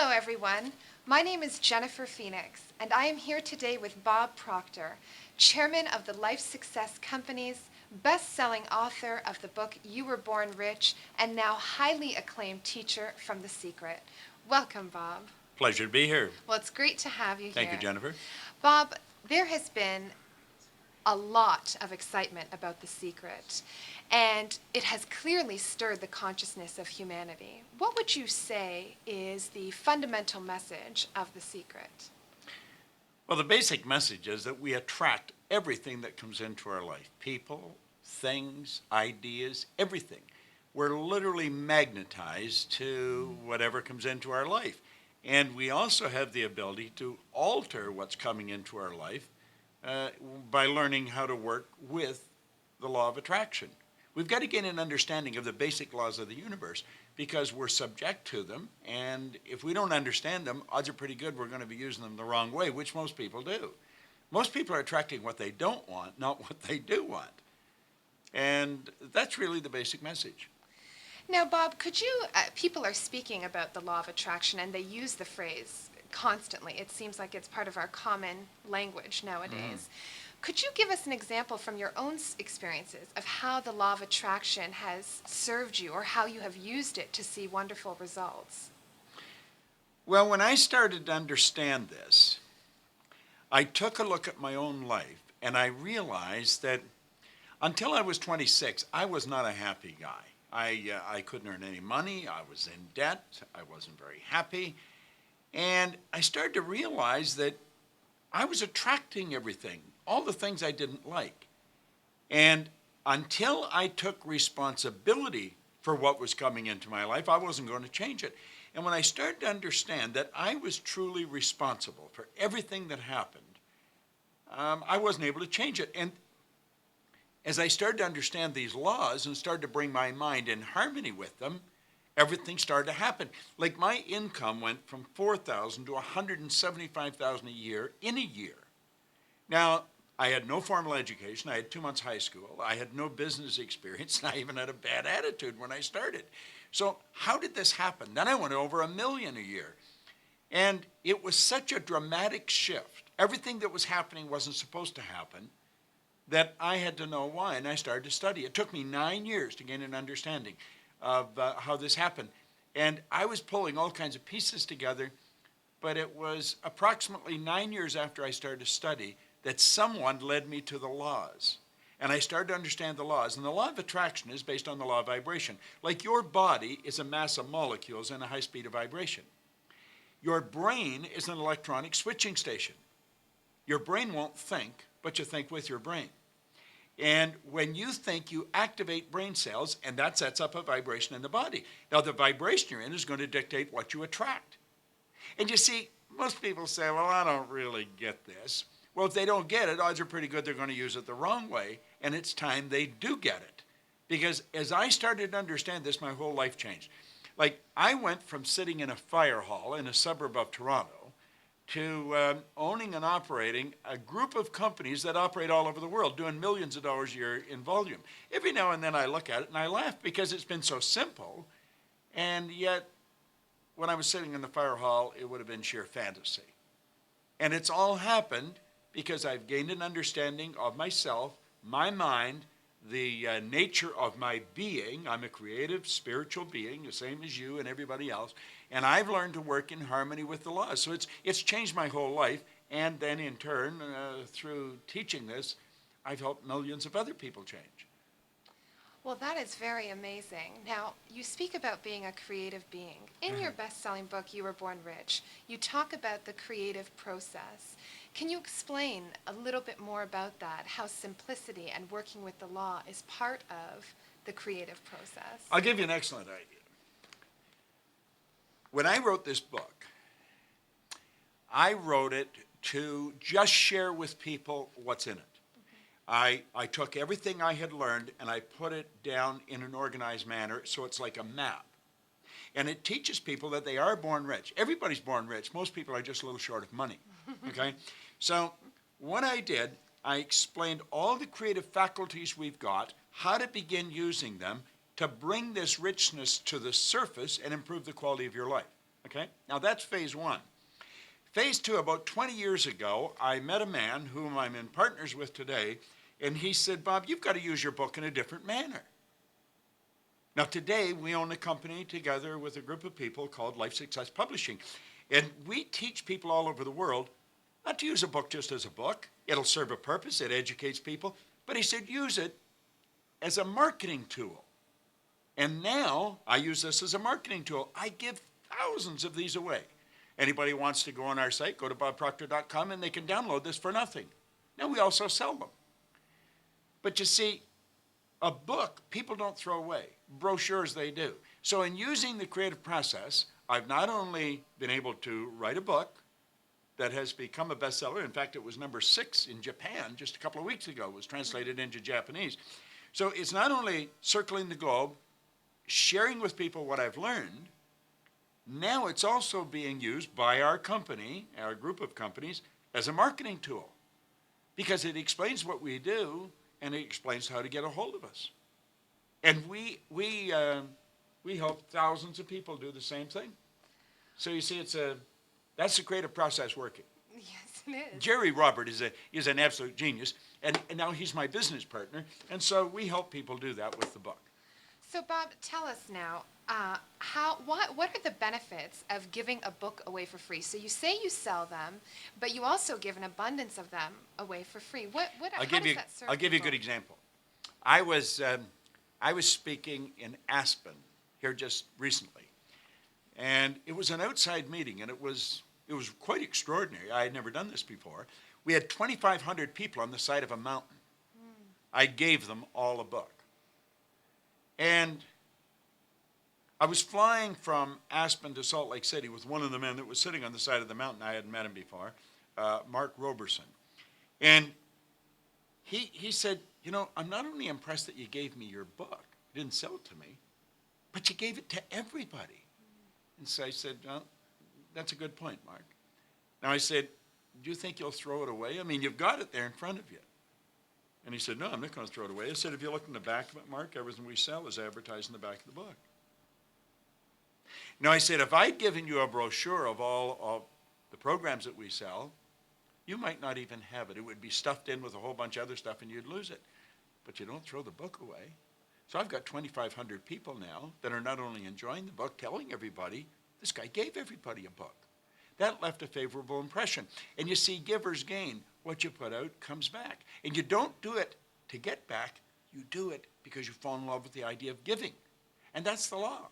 Hello, everyone. My name is Jennifer Phoenix, and I am here today with Bob Proctor, chairman of the Life Success Company's, best-selling author of the book You Were Born Rich, and now highly acclaimed teacher from The Secret. Welcome, Bob. Pleasure to be here. Well, it's great to have you here. Thank you, Jennifer. Bob, there has been a lot of excitement about The Secret, and it has clearly stirred the consciousness of humanity. What would you say is the fundamental message of The Secret? Well, the basic message is that we attract everything that comes into our life. People, things, ideas, everything. We're literally magnetized to whatever comes into our life. And we also have the ability to alter what's coming into our life by learning how to work with the law of attraction. We've got to gain an understanding of the basic laws of the universe because we're subject to them, and if we don't understand them, odds are pretty good we're going to be using them the wrong way, which most people do. Most people are attracting what they don't want, not what they do want. And that's really the basic message. Now, Bob, people are speaking about the law of attraction, and they use the phrase constantly. It seems like it's part of our common language nowadays. Could you give us an example from your own experiences of how the law of attraction has served you or how you have used it to see wonderful results? Well, when I started to understand this, I took a look at my own life and I realized that until I was 26, I was not a happy guy. I couldn't earn any money. I was in debt. I wasn't very happy. And I started to realize that I was attracting everything, all the things I didn't like. And until I took responsibility for what was coming into my life, I wasn't going to change it. And when I started to understand that I was truly responsible for everything that happened, I wasn't able to change it. And as I started to understand these laws and started to bring my mind in harmony with them, everything started to happen. Like my income went from $4,000 to $175,000 a year in a year. Now, I had no formal education. I had 2 months high school. I had no business experience, and I even had a bad attitude when I started. So how did this happen? Then I went over $1 million a year. And it was such a dramatic shift. Everything that was happening wasn't supposed to happen, that I had to know why, and I started to study. It took me 9 years to gain an understanding of how this happened. And I was pulling all kinds of pieces together, but it was approximately 9 years after I started to study that someone led me to the laws. And I started to understand the laws. And the law of attraction is based on the law of vibration. Like your body is a mass of molecules and a high speed of vibration. Your brain is an electronic switching station. Your brain won't think, but you think with your brain. And when you think, you activate brain cells, and that sets up a vibration in the body. Now, the vibration you're in is going to dictate what you attract. And you see, most people say, well, I don't really get this. Well, if they don't get it, odds are pretty good they're going to use it the wrong way, and it's time they do get it. Because as I started to understand this, my whole life changed. Like, I went from sitting in a fire hall in a suburb of Toronto to owning and operating a group of companies that operate all over the world, doing millions of dollars a year in volume. Every now and then I look at it and I laugh because it's been so simple, and yet when I was sitting in the fire hall, it would have been sheer fantasy. And it's all happened because I've gained an understanding of myself, my mind, the nature of my being. I'm a creative, spiritual being, the same as you and everybody else. And I've learned to work in harmony with the laws. So it's changed my whole life. And then in turn, through teaching this, I've helped millions of other people change. Well, that is very amazing. Now, you speak about being a creative being. In your best-selling book, You Were Born Rich, you talk about the creative process. Can you explain a little bit more about that, how simplicity and working with the law is part of the creative process? I'll give you an excellent idea. When I wrote this book, I wrote it to just share with people what's in it. I took everything I had learned and I put it down in an organized manner so it's like a map. And it teaches people that they are born rich. Everybody's born rich. Most people are just a little short of money. Okay? So what I did, I explained all the creative faculties we've got, how to begin using them to bring this richness to the surface and improve the quality of your life. Okay? Now that's phase one. Phase two, about 20 years ago, I met a man whom I'm in partners with today, and he said, Bob, you've got to use your book in a different manner. Now today, we own a company together with a group of people called Life Success Publishing, and we teach people all over the world not to use a book just as a book. It'll serve a purpose, it educates people, but he said use it as a marketing tool. And now I use this as a marketing tool. I give thousands of these away. Anybody wants to go on our site, go to bobproctor.com, and they can download this for nothing. Now we also sell them. But you see, a book people don't throw away. Brochures they do. So in using the creative process, I've not only been able to write a book that has become a bestseller. In fact, it was number 6 in Japan just a couple of weeks ago. It was translated into Japanese. So it's not only circling the globe, sharing with people what I've learned, now it's also being used by our company, our group of companies, as a marketing tool. Because it explains what we do, and it explains how to get a hold of us. And we help thousands of people do the same thing. So you see, that's the creative process working. Yes, it is. Jerry Robert is an absolute genius, and now he's my business partner, and so we help people do that with the book. So, Bob, tell us now, what are the benefits of giving a book away for free? So you say you sell them, but you also give an abundance of them away for free. How does that serve I'll give you a people? good example. I was speaking in Aspen here just recently, and it was an outside meeting, and it was quite extraordinary. I had never done this before. We had 2,500 people on the side of a mountain. I gave them all a book. And I was flying from Aspen to Salt Lake City with one of the men that was sitting on the side of the mountain. I hadn't met him before, Mark Roberson. And he said, you know, I'm not only impressed that you gave me your book, you didn't sell it to me, but you gave it to everybody. And so I said, well, that's a good point, Mark. Now I said, do you think you'll throw it away? I mean, you've got it there in front of you. And he said, no, I'm not going to throw it away. I said, if you look in the back of it, Mark, everything we sell is advertised in the back of the book. Now, I said, if I'd given you a brochure of all of the programs that we sell, you might not even have it. It would be stuffed in with a whole bunch of other stuff, and you'd lose it. But you don't throw the book away. So I've got 2,500 people now that are not only enjoying the book, telling everybody, this guy gave everybody a book. That left a favorable impression. And you see, givers gain. What you put out comes back. And you don't do it to get back. You do it because you fall in love with the idea of giving. And that's the law.